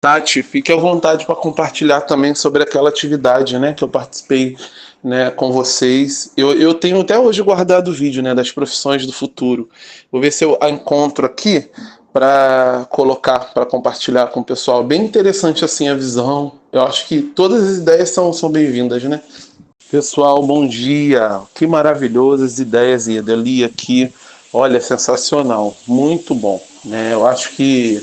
Tati, fique à vontade para compartilhar também sobre aquela atividade, né, que eu participei, né, com vocês. Eu tenho até hoje guardado o vídeo, né, das profissões do futuro. Vou ver se eu a encontro aqui para colocar, para compartilhar com o pessoal. Bem interessante assim a visão. Eu acho que todas as ideias são bem-vindas, né? Pessoal, bom dia. Que maravilhosas ideias, Ida. Eu li aqui. Olha, sensacional. Muito bom, né? Eu acho que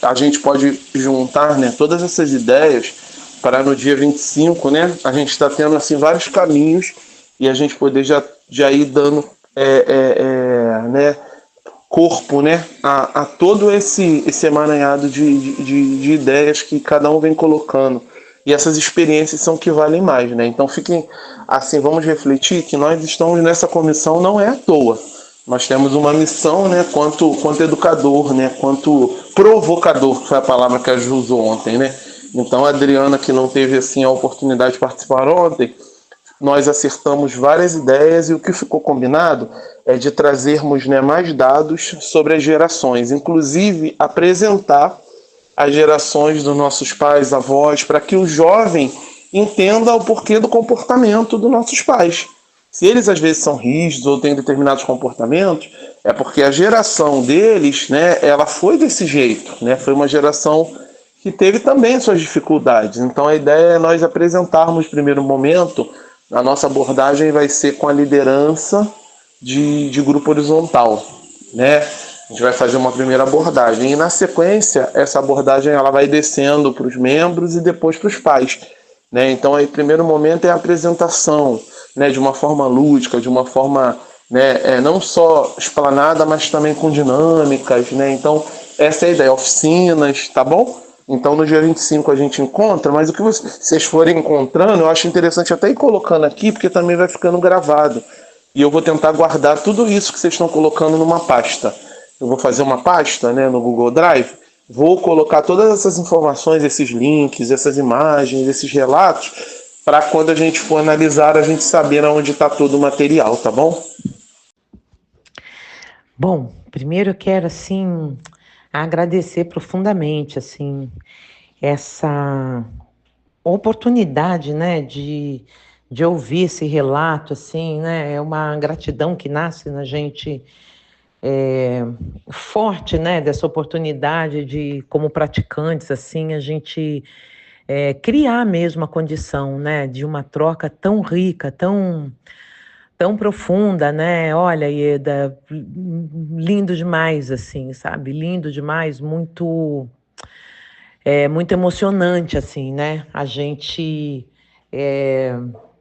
a gente pode juntar, né, todas essas ideias para no dia 25, né, a gente está tendo assim vários caminhos e a gente poder já ir dando né, corpo, né, a todo esse emaranhado de ideias que cada um vem colocando. E essas experiências são que valem mais, né? Então fiquem assim, vamos refletir que nós estamos nessa comissão não é à toa. Nós temos uma missão, né, quanto educador, né, quanto provocador, que foi a palavra que a Ju usou ontem, né? Então a Adriana, que não teve assim a oportunidade de participar ontem, nós acertamos várias ideias e o que ficou combinado é de trazermos, né, mais dados sobre as gerações, inclusive apresentar as gerações dos nossos pais, avós, para que o jovem entenda o porquê do comportamento dos nossos pais. Se eles às vezes são rígidos ou têm determinados comportamentos, é porque a geração deles, né, ela foi desse jeito, né? Foi uma geração que teve também suas dificuldades. Então a ideia é nós apresentarmos, no primeiro momento, a nossa abordagem vai ser com a liderança de grupo horizontal, né? A gente vai fazer uma primeira abordagem e na sequência essa abordagem ela vai descendo para os membros e depois para os pais, né? Então aí primeiro momento é a apresentação, né? De uma forma lúdica, de uma forma, né? Não só explanada, mas também com dinâmicas, né? Então essa é a ideia, oficinas, tá bom? Então no dia 25 a gente encontra, mas o que vocês forem encontrando, eu acho interessante até ir colocando aqui, porque também vai ficando gravado. E eu vou tentar guardar tudo isso que vocês estão colocando numa pasta. Eu vou fazer uma pasta, né, no Google Drive, vou colocar todas essas informações, esses links, essas imagens, esses relatos, para quando a gente for analisar, a gente saber onde está todo o material, tá bom? Bom, primeiro eu quero, assim, agradecer profundamente, assim, essa oportunidade, né, de ouvir esse relato, assim, né, é uma gratidão que nasce na gente é, forte, né, dessa oportunidade de, como praticantes, assim, a gente criar mesmo a condição, né, de uma troca tão rica, tão profunda, né? Olha, Ieda, lindo demais, assim, sabe? Lindo demais, muito emocionante, assim, né? A gente é,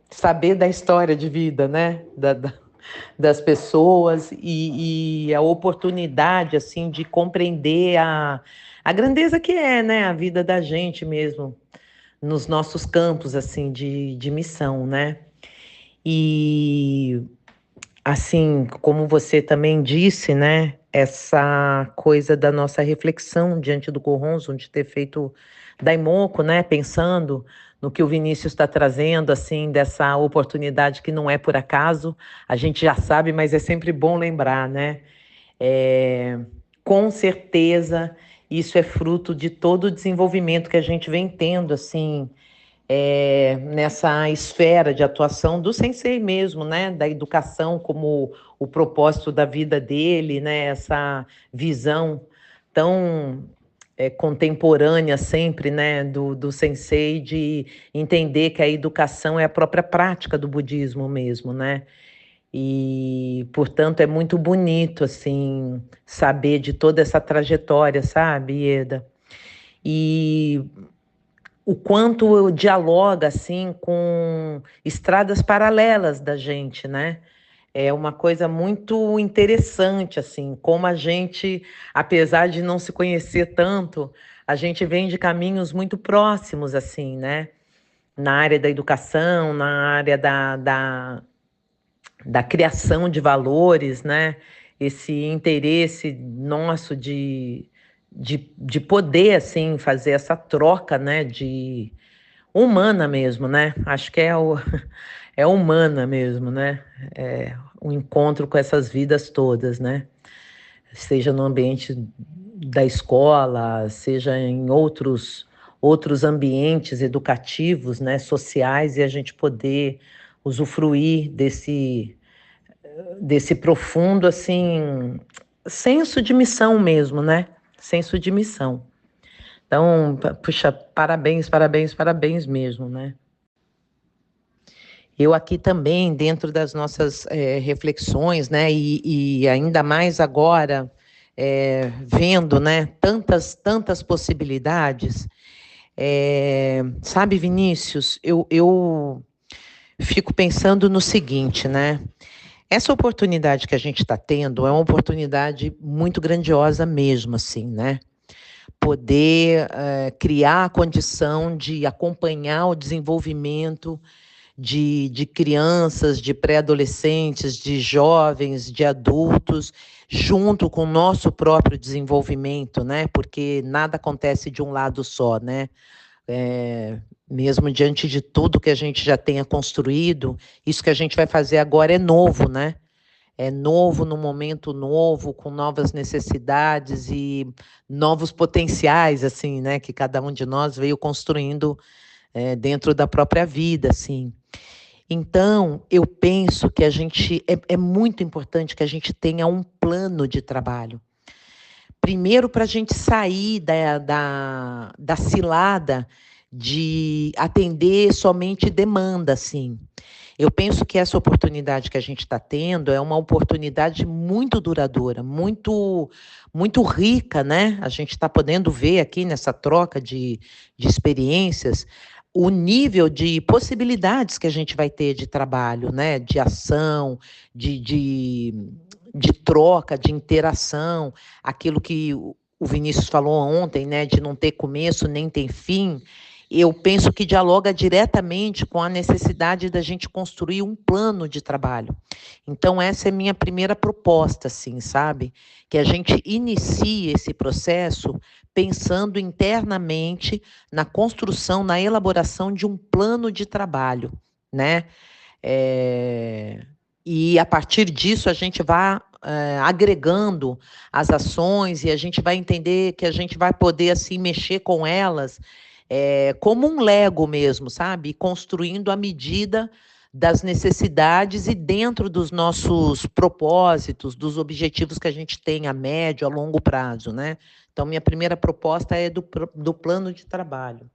saber da história de vida, né? Das pessoas e a oportunidade, assim, de compreender a grandeza que é, né? A vida da gente mesmo, nos nossos campos, assim, de missão, né? E assim, como você também disse, né? Essa coisa da nossa reflexão diante do Corronzo, de ter feito Daimoku, né? Pensando no que o Vinícius está trazendo, assim, dessa oportunidade que não é por acaso, a gente já sabe, mas é sempre bom lembrar, né? É, com certeza, isso é fruto de todo o desenvolvimento que a gente vem tendo, assim, nessa esfera de atuação do sensei mesmo, né, da educação como o propósito da vida dele, né, essa visão tão contemporânea sempre, né, do sensei de entender que a educação é a própria prática do budismo mesmo, né, e portanto é muito bonito assim saber de toda essa trajetória, sabe, Ieda? E o quanto dialoga assim com estradas paralelas da gente, né? É uma coisa muito interessante assim, como a gente, apesar de não se conhecer tanto, a gente vem de caminhos muito próximos assim, né? Na área da educação, na área da criação de valores, né? Esse interesse nosso de poder assim fazer essa troca, né? De humana mesmo, né? Acho que é humana mesmo, né? É, o encontro com essas vidas todas, né? Seja no ambiente da escola, seja em outros ambientes educativos, né, sociais, e a gente poder usufruir desse profundo, assim, senso de missão mesmo, né? Senso de missão. Então, puxa, parabéns, parabéns, parabéns mesmo, né? Eu aqui também, dentro das nossas reflexões, né, e ainda mais agora, vendo, né, tantas possibilidades, sabe, Vinícius, eu fico pensando no seguinte, né, essa oportunidade que a gente está tendo é uma oportunidade muito grandiosa mesmo, assim, né, poder criar a condição de acompanhar o desenvolvimento de crianças, de pré-adolescentes, de jovens, de adultos, junto com o nosso próprio desenvolvimento, né? Porque nada acontece de um lado só, né? Mesmo diante de tudo que a gente já tenha construído, isso que a gente vai fazer agora é novo, né? É novo, num momento novo, com novas necessidades e novos potenciais, assim, né? Que cada um de nós veio construindo dentro da própria vida, assim. Então, eu penso que é muito importante que a gente tenha um plano de trabalho. Primeiro, para a gente sair da cilada de atender somente demanda, assim. Eu penso que essa oportunidade que a gente está tendo é uma oportunidade muito duradoura, muito rica, né? A gente está podendo ver aqui nessa troca de experiências o nível de possibilidades que a gente vai ter de trabalho, né? De ação, de troca, de interação, aquilo que o Vinícius falou ontem, né? De não ter começo nem tem fim. Eu penso que dialoga diretamente com a necessidade da gente construir um plano de trabalho. Então, essa é minha primeira proposta, assim, sabe? Que a gente inicie esse processo pensando internamente na construção, na elaboração de um plano de trabalho, né? E, a partir disso, a gente vai agregando as ações e a gente vai entender que a gente vai poder, assim, mexer com elas como um Lego mesmo, sabe? Construindo à medida das necessidades e dentro dos nossos propósitos, dos objetivos que a gente tem a médio, a longo prazo, né? Então, minha primeira proposta é do plano de trabalho.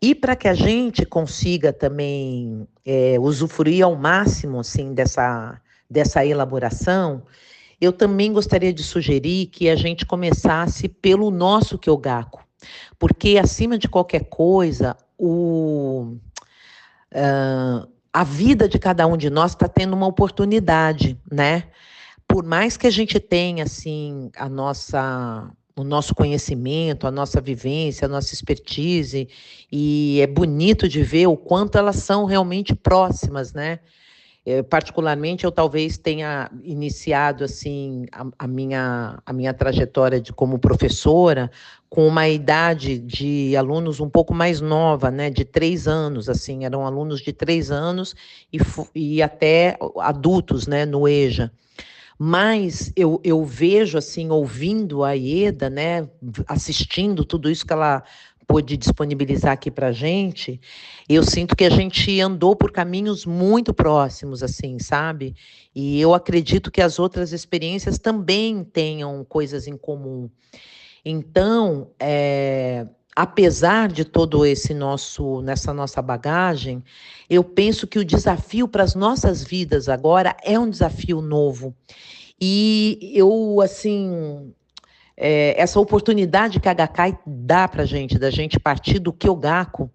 E para que a gente consiga também usufruir ao máximo, assim, dessa elaboração, eu também gostaria de sugerir que a gente começasse pelo nosso Kyogaku, porque, acima de qualquer coisa, a vida de cada um de nós está tendo uma oportunidade, né? Por mais que a gente tenha, assim, o nosso conhecimento, a nossa vivência, a nossa expertise, e é bonito de ver o quanto elas são realmente próximas, né? Particularmente, eu talvez tenha iniciado assim a minha trajetória como professora com uma idade de alunos um pouco mais nova, né, de 3 anos, assim, eram alunos de 3 anos e até adultos, né, no EJA. Mas eu vejo, assim, ouvindo a Ieda, né, assistindo tudo isso que ela pôde disponibilizar aqui para a gente, eu sinto que a gente andou por caminhos muito próximos, assim, sabe? E eu acredito que as outras experiências também tenham coisas em comum. Então, apesar de todo nessa nossa bagagem, eu penso que o desafio para as nossas vidas agora é um desafio novo. E eu, assim, essa oportunidade que a Gakkai dá para a gente, da gente partir do Kyogaku,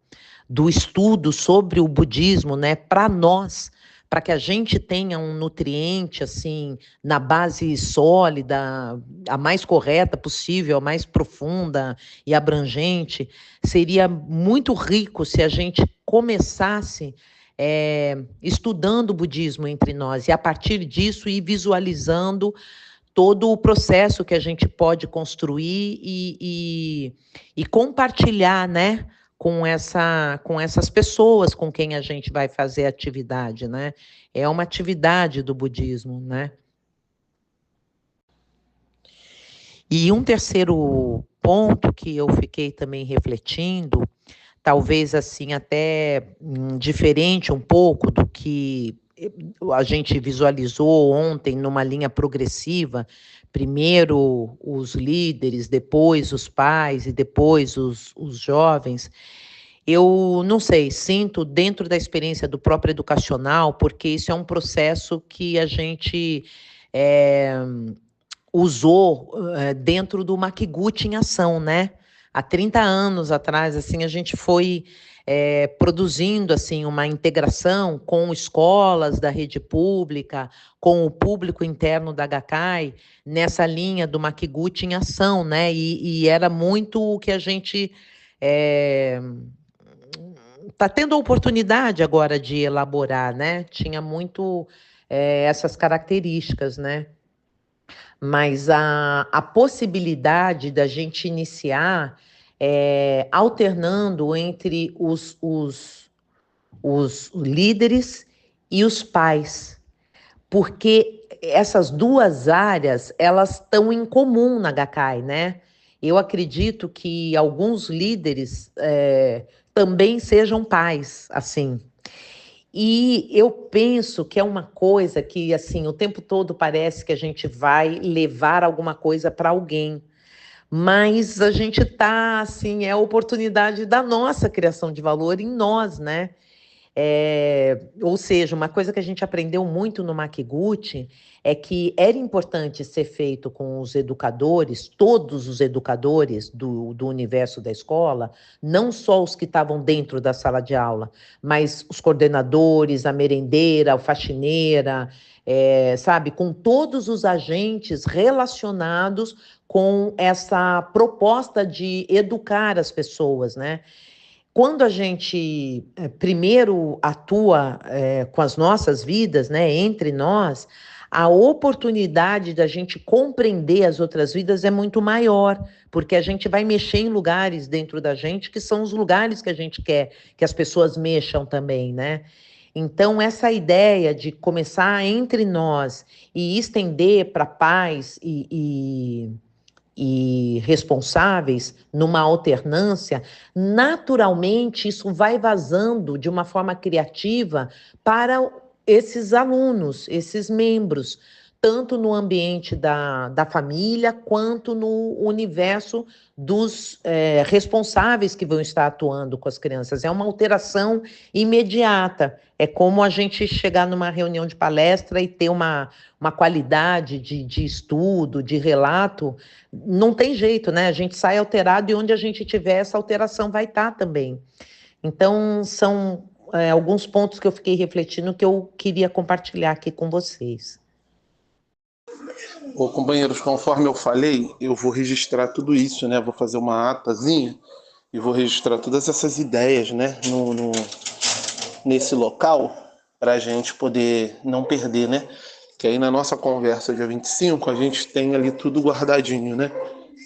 do estudo sobre o budismo, né, para nós, para que a gente tenha um nutriente, assim, na base sólida, a mais correta possível, a mais profunda e abrangente, seria muito rico se a gente começasse estudando o budismo entre nós, e a partir disso ir visualizando todo o processo que a gente pode construir e compartilhar, né, com essas pessoas com quem a gente vai fazer atividade, né? É uma atividade do budismo, né? E um terceiro ponto que eu fiquei também refletindo, talvez assim até diferente um pouco do que a gente visualizou ontem numa linha progressiva, primeiro os líderes, depois os pais e depois os jovens. Eu não sei, sinto dentro da experiência do próprio educacional, porque isso é um processo que a gente é, usou dentro do Makiguchi em ação, né? Há 30 anos atrás, assim, a gente foi produzindo assim uma integração com escolas da rede pública, com o público interno da Gakkai, nessa linha do Makiguchi em ação, né? E era muito o que a gente está tendo a oportunidade agora de elaborar, né? Tinha muito essas características, né? Mas a possibilidade da gente iniciar alternando entre os líderes e os pais, porque essas duas áreas elas estão em comum na Gakkai, né? Eu acredito que alguns líderes também sejam pais, assim. E eu penso que é uma coisa que, assim, o tempo todo parece que a gente vai levar alguma coisa para alguém, mas a gente está, assim, é a oportunidade da nossa criação de valor em nós, né? Ou seja, uma coisa que a gente aprendeu muito no Makiguchi é que era importante ser feito com os educadores, todos os educadores do universo da escola, não só os que estavam dentro da sala de aula, mas os coordenadores, a merendeira, a faxineira, sabe, com todos os agentes relacionados com essa proposta de educar as pessoas, né? Quando a gente primeiro atua com as nossas vidas, né, entre nós, a oportunidade da gente compreender as outras vidas é muito maior, porque a gente vai mexer em lugares dentro da gente que são os lugares que a gente quer que as pessoas mexam também, né? Então, essa ideia de começar entre nós e estender para pais e responsáveis numa alternância, naturalmente isso vai vazando de uma forma criativa para esses alunos, esses membros, tanto no ambiente da família, quanto no universo dos responsáveis que vão estar atuando com as crianças. É uma alteração imediata. É como a gente chegar numa reunião de palestra e ter uma qualidade de estudo, de relato, não tem jeito, né? A gente sai alterado e onde a gente tiver, essa alteração vai estar também. Então, são alguns pontos que eu fiquei refletindo que eu queria compartilhar aqui com vocês. Ô, companheiros, conforme eu falei, eu vou registrar tudo isso, né? Vou fazer uma atazinha e vou registrar todas essas ideias, né? Nesse local, para a gente poder não perder, né? Que aí na nossa conversa dia 25 a gente tem ali tudo guardadinho, né?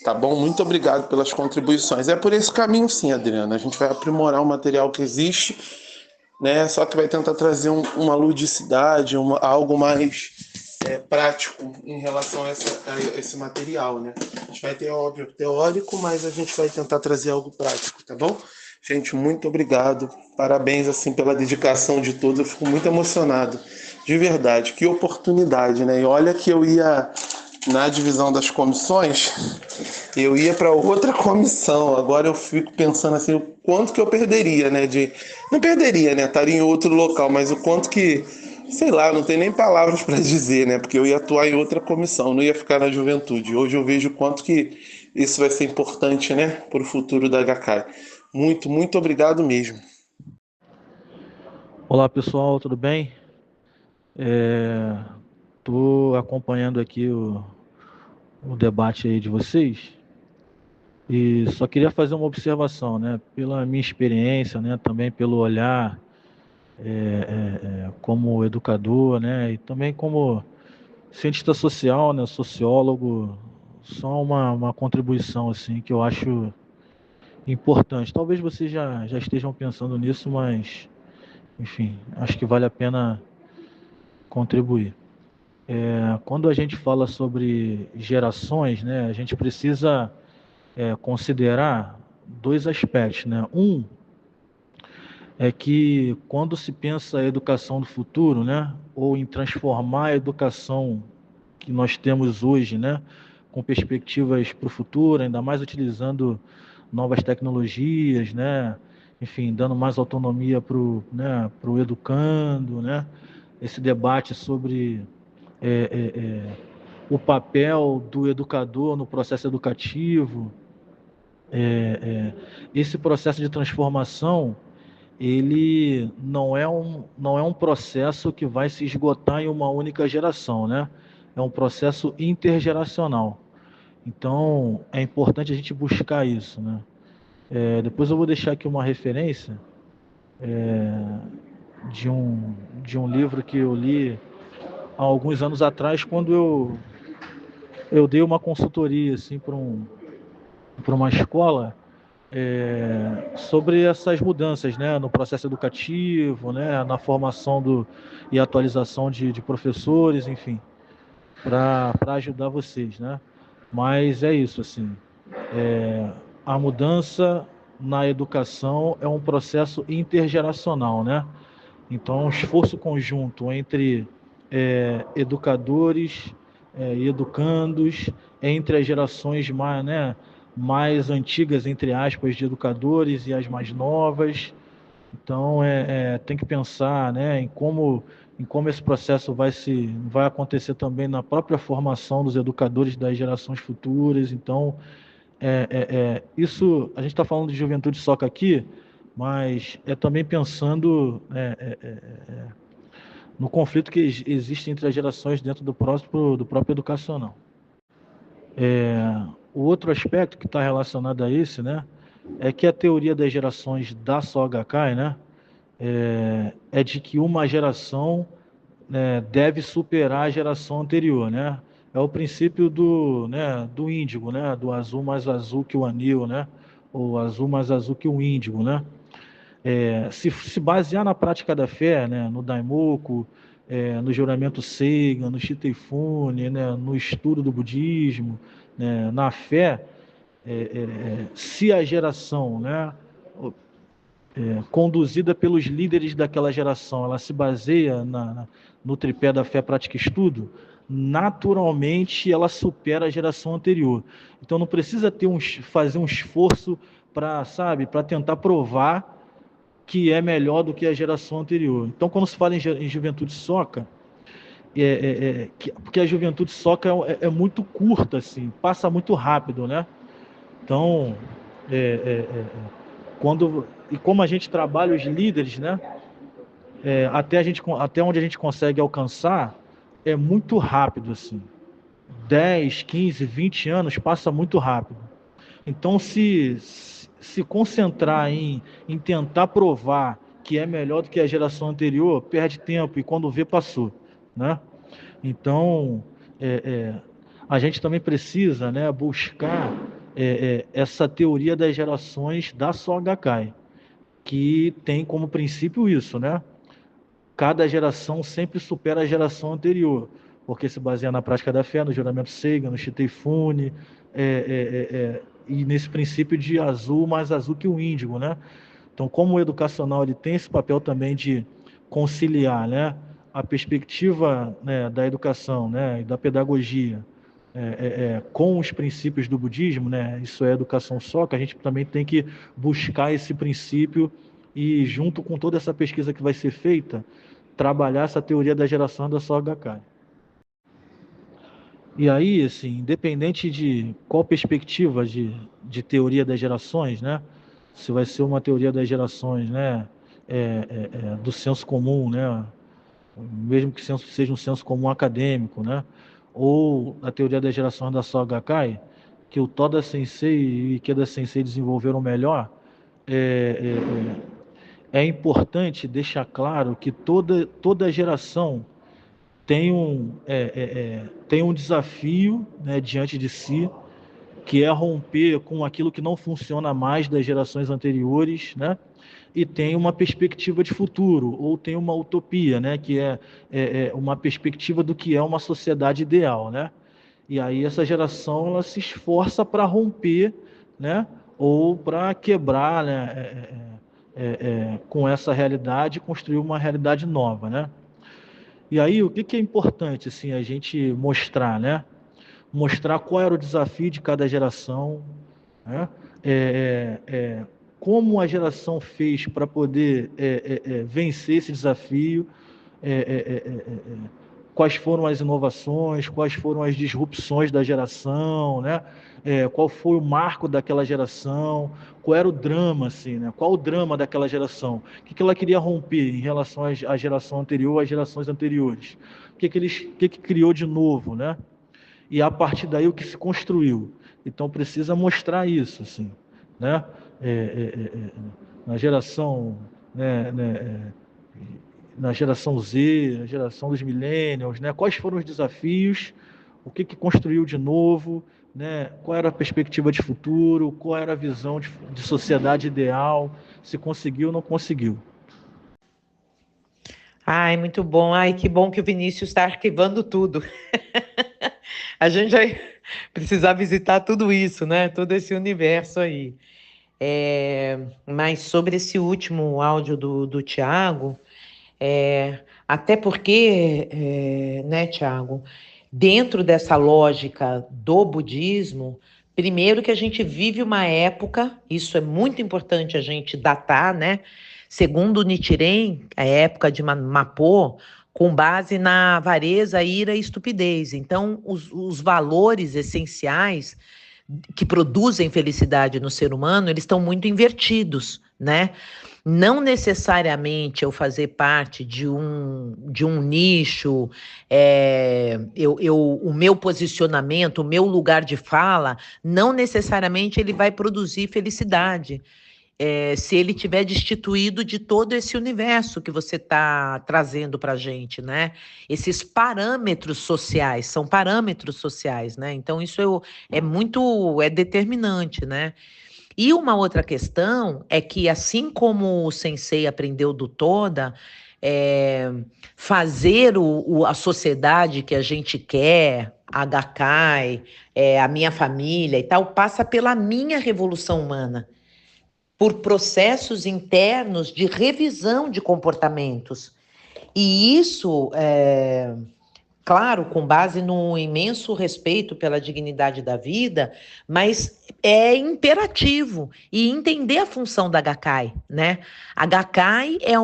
Tá bom? Muito obrigado pelas contribuições. É por esse caminho sim, Adriana. A gente vai aprimorar o material que existe, né? Só que vai tentar trazer uma ludicidade, algo mais prático em relação a esse material, né? A gente vai ter, óbvio, teórico, mas a gente vai tentar trazer algo prático, tá bom? Gente, muito obrigado. Parabéns, assim, pela dedicação de todos. Eu fico muito emocionado. De verdade, que oportunidade, né? E olha que eu ia, na divisão das comissões, eu ia para outra comissão. Agora eu fico pensando assim, o quanto que eu perderia, né? Não perderia, né? Estaria em outro local, mas o quanto que, sei lá, não tem nem palavras para dizer, né? Porque eu ia atuar em outra comissão, não ia ficar na juventude. Hoje eu vejo o quanto que isso vai ser importante, né? Para o futuro da Gakkai. Muito, muito obrigado mesmo. Olá pessoal, tudo bem? Estou acompanhando aqui o debate aí de vocês e só queria fazer uma observação, né? Pela minha experiência, né? Também pelo olhar como educador, né? E também como cientista social, né? Sociólogo, só uma contribuição assim que eu acho importante. Talvez vocês já estejam pensando nisso, mas enfim, acho que vale a pena contribuir. Quando a gente fala sobre gerações, né, a gente precisa considerar dois aspectos, né? Um é que quando se pensa a educação do futuro, né, ou em transformar a educação que nós temos hoje, né, com perspectivas para o futuro, ainda mais utilizando novas tecnologias, né, enfim, dando mais autonomia para o, né, pro educando, né, esse debate sobre é, é, é, o papel do educador no processo educativo, esse processo de transformação ele não é um processo que vai se esgotar em uma única geração, né? É um processo intergeracional. Então, é importante a gente buscar isso, né? Depois eu vou deixar aqui uma referência de um livro que eu li há alguns anos atrás, quando eu dei uma consultoria assim, para uma escola sobre essas mudanças, né, no processo educativo, né, na formação e atualização de professores, enfim, para ajudar vocês, né? Mas é isso, assim, a mudança na educação é um processo intergeracional, né? Então, é um esforço conjunto entre educadores e educandos, entre as gerações mais, né, mais antigas, entre aspas, de educadores e as mais novas. Então, tem que pensar, né, em como esse processo vai acontecer também na própria formação dos educadores das gerações futuras. Então, isso, a gente está falando de juventude soca aqui, mas é também pensando no conflito que existe entre as gerações dentro do próprio educacional. O outro aspecto que está relacionado a esse, né, é que a teoria das gerações da Soga Kai, né, é de que uma geração, né, deve superar a geração anterior, né? É o princípio do índigo, né, do azul mais azul que o anil, né, ou azul mais azul que o índigo, né? Se basear na prática da fé, né, no Daimoku, no juramento Seigan, no Shitei-fune, né, no estudo do budismo, né, na fé, se a geração, né, conduzida pelos líderes daquela geração, ela se baseia no tripé da fé, prática e estudo, naturalmente ela supera a geração anterior. Então não precisa fazer um esforço para, sabe, para tentar provar que é melhor do que a geração anterior. Então, quando se fala em juventude soca, porque a juventude soca é muito curta, assim, passa muito rápido, né? Então, como a gente trabalha os líderes, né? Até onde a gente consegue alcançar é muito rápido, assim. 10, 15, 20 anos passa muito rápido. Então, se concentrar em tentar provar que é melhor do que a geração anterior, perde tempo e quando vê, passou, né? Então, é, é, a gente também precisa, né, buscar essa teoria das gerações da Soga Kai, que tem como princípio isso, né? Cada geração sempre supera a geração anterior, porque se baseia na prática da fé, no juramento Seiga, no Shitei-fune, e nesse princípio de azul mais azul que o índigo, né? Então, como o educacional ele tem esse papel também de conciliar, né, a perspectiva, né, da educação, né, e da pedagogia com os princípios do budismo, né, isso é educação só, que a gente também tem que buscar esse princípio e, junto com toda essa pesquisa que vai ser feita, trabalhar essa teoria da geração da Soga Kai. E aí, assim, independente de qual perspectiva de teoria das gerações, né? Se vai ser uma teoria das gerações, né? Do senso comum, né? Mesmo que seja um senso comum acadêmico, né? Ou a teoria das gerações da Soga Kai, que o Toda Sensei e o Ikeda Sensei desenvolveram melhor, é importante deixar claro que toda geração tem um desafio, né, diante de si, que é romper com aquilo que não funciona mais das gerações anteriores, né? e tem uma perspectiva de futuro, ou tem uma utopia, né, que é uma perspectiva do que é uma sociedade ideal, né? E aí essa geração ela se esforça para romper, né, ou para quebrar, né, com essa realidade e construir uma realidade nova, né? E aí o que é importante assim a gente mostrar, né? Mostrar qual era o desafio de cada geração, né? Como a geração fez para poder vencer esse desafio, é, é, é, é, é, quais foram as inovações, quais foram as disrupções da geração, né? Qual foi o marco daquela geração, qual era o drama, assim, né? Qual o drama daquela geração? O que ela queria romper em relação à geração anterior, às gerações anteriores? O que criou de novo, né? E a partir daí o que se construiu. Então precisa mostrar isso, assim, né? Na geração, né, na geração Z, na geração dos millennials, né? Quais foram os desafios, o que construiu de novo, né? Qual era a perspectiva de futuro, qual era a visão de sociedade ideal, se conseguiu ou não conseguiu. Ai, muito bom. Ai, que bom que o Vinícius está arquivando tudo. A gente vai precisar visitar tudo isso, né? Todo esse universo aí. Mas sobre esse último áudio do Tiago, até porque, né, Tiago, dentro dessa lógica do budismo, primeiro que a gente vive uma época, isso é muito importante a gente datar, né? Segundo Nichiren, a época de Mapô, com base na avareza, ira e estupidez. Então, os valores essenciais que produzem felicidade no ser humano, eles estão muito invertidos, né? Não necessariamente eu fazer parte de um nicho, o meu posicionamento, o meu lugar de fala, não necessariamente ele vai produzir felicidade. Se ele tiver destituído de todo esse universo que você está trazendo para a gente, né? Esses parâmetros sociais, são parâmetros sociais, né? Então, isso é determinante, né? E uma outra questão é que, assim como o sensei aprendeu do Toda, fazer a sociedade que a gente quer, a Gakkai, a minha família e tal, passa pela minha revolução humana, por processos internos de revisão de comportamentos. E isso, claro, com base no imenso respeito pela dignidade da vida, mas é imperativo. E entender a função da Gakkai, né? A Gakkai é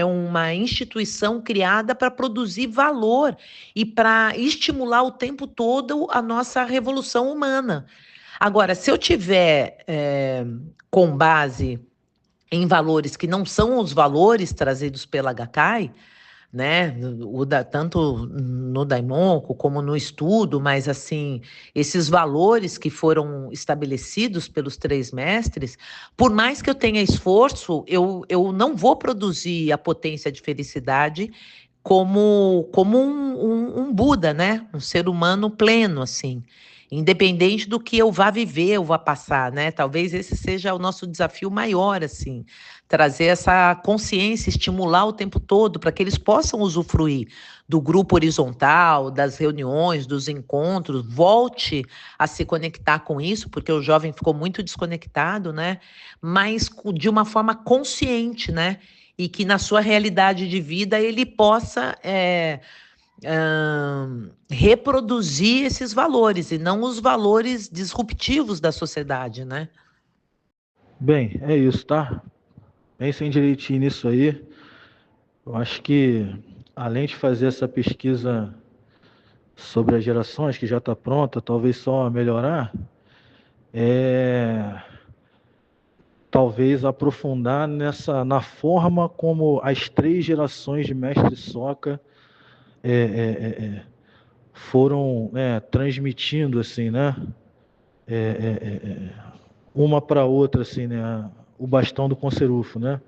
uma instituição criada para produzir valor e para estimular o tempo todo a nossa revolução humana. Agora, se eu tiver com base em valores que não são os valores trazidos pela Gakkai, né, tanto no Daimoku como no estudo, mas assim, esses valores que foram estabelecidos pelos três mestres, por mais que eu tenha esforço, eu não vou produzir a potência de felicidade como um Buda, né, um ser humano pleno, assim. Independente do que eu vá viver, eu vá passar, né? Talvez esse seja o nosso desafio maior, assim, trazer essa consciência, estimular o tempo todo para que eles possam usufruir do grupo horizontal, das reuniões, dos encontros, volte a se conectar com isso, porque o jovem ficou muito desconectado, né? Mas de uma forma consciente, né? E que na sua realidade de vida ele possa reproduzir esses valores e não os valores disruptivos da sociedade, né? Bem, é isso, tá? Pensem direitinho nisso aí. Eu acho que, além de fazer essa pesquisa sobre as gerações, que já está pronta, talvez só melhorar, talvez aprofundar na forma como as três gerações de Mestre Soka foram transmitindo, assim, né? Uma para outra, assim, né? O bastão do Conserufo, né?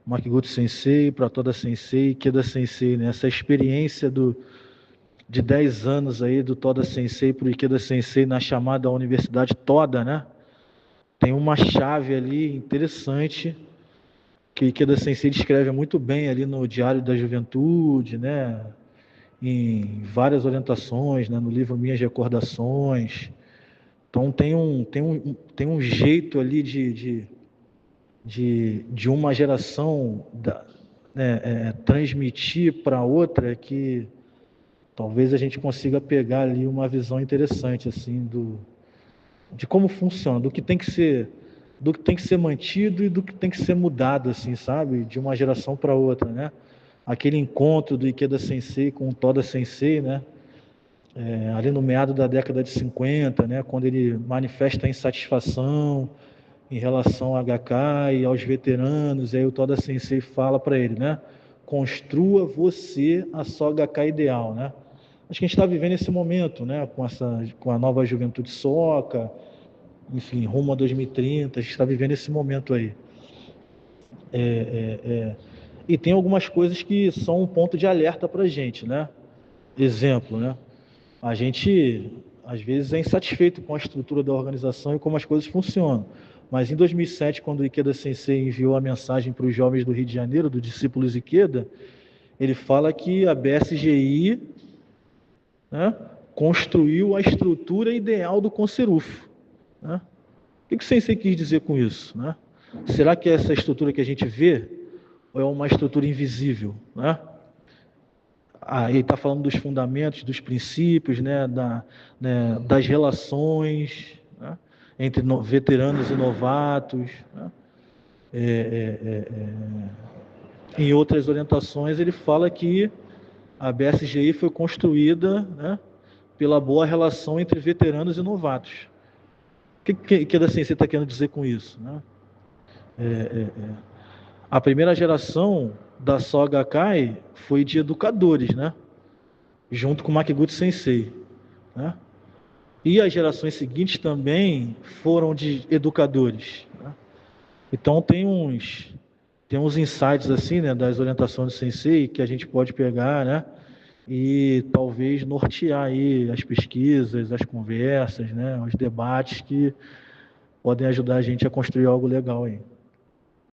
Makiguchi Sensei, para Toda Sensei, Keda Sensei, né? Essa experiência de 10 anos aí do Toda Sensei para o Ikeda Sensei na chamada Universidade Toda, né? Tem uma chave ali interessante que o Ikeda Sensei descreve muito bem ali no Diário da Juventude, né? Em várias orientações, né? No livro Minhas Recordações. Então tem um jeito ali de uma geração transmitir para outra que talvez a gente consiga pegar ali uma visão interessante assim de como funciona, do que tem que ser mantido e do que tem que ser mudado, assim, sabe? De uma geração para outra, né? Aquele encontro do Ikeda Sensei com o Toda Sensei, né? Ali no meado da década de 50, né? Quando ele manifesta a insatisfação em relação ao HK e aos veteranos, e aí o Toda Sensei fala para ele, né? Construa você a sua HK ideal, né? Acho que a gente está vivendo esse momento, né? Com a nova juventude soca, enfim, rumo a 2030, a gente está vivendo esse momento aí. E tem algumas coisas que são um ponto de alerta para a gente, né? Exemplo, né? A gente, às vezes, é insatisfeito com a estrutura da organização e como as coisas funcionam. Mas em 2007, quando o Ikeda Sensei enviou a mensagem para os jovens do Rio de Janeiro, do Discípulos Ikeda, ele fala que a BSGI, né, construiu a estrutura ideal do Conserufo, né? O que o Sensei quis dizer com isso, né? Será que é essa estrutura que a gente vê ou é uma estrutura invisível, né? Ele está falando dos fundamentos, dos princípios, né, das relações, né, entre veteranos e novatos, né? Em outras orientações, ele fala que a BSGI foi construída, né, pela boa relação entre veteranos e novatos. O que assim, você está querendo dizer com isso, né? A primeira geração da Soga Kai foi de educadores, né? Junto com o Makiguchi Sensei, né? E as gerações seguintes também foram de educadores, né? Então tem uns insights assim, né, das orientações do Sensei que a gente pode pegar, né? E talvez nortear aí as pesquisas, as conversas, né, os debates que podem ajudar a gente a construir algo legal aí.